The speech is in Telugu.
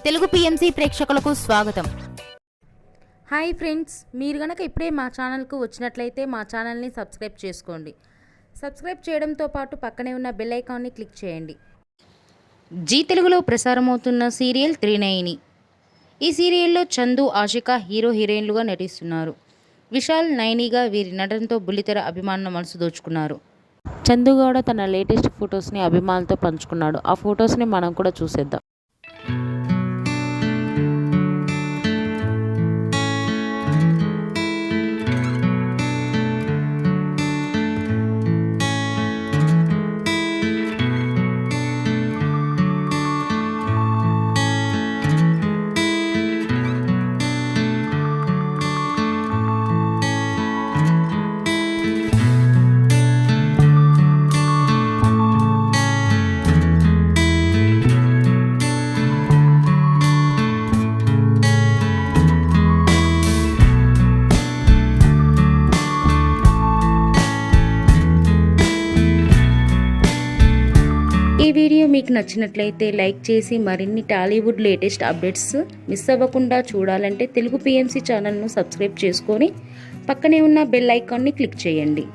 తెలుగు పిఎంసి ప్రేక్షకులకు స్వాగతం. హాయ్ ఫ్రెండ్స్, మీరు గనక ఇప్పుడే మా ఛానల్కు వచ్చినట్లయితే మా ఛానల్ని సబ్స్క్రైబ్ చేసుకోండి. సబ్స్క్రైబ్ చేయడంతో పాటు పక్కనే ఉన్న బెల్ ఐకాన్ని క్లిక్ చేయండి. జీ తెలుగులో ప్రసారమవుతున్న సీరియల్ త్రినయని. ఈ సీరియల్లో చందు, ఆషిక హీరో హీరోయిన్లుగా నటిస్తున్నారు. విశాల్, నయనిగా వీరి నటనతో బుల్లితెర అభిమానుల మనసు దోచుకున్నారు. చందుగౌడ తన లేటెస్ట్ ఫొటోస్ని అభిమానులతో పంచుకున్నాడు. ఆ ఫొటోస్ని మనం కూడా చూసేద్దాం. ఈ వీడియో మీకు నచ్చినట్లయితే లైక్ చేసి మరిన్ని టాలీవుడ్ లేటెస్ట్ అప్డేట్స్ మిస్ అవ్వకుండా చూడాలంటే తెలుగు పిఎంసి ఛానల్ను సబ్స్క్రైబ్ చేసుకొని పక్కనే ఉన్న బెల్ ఐకాన్ని క్లిక్ చేయండి.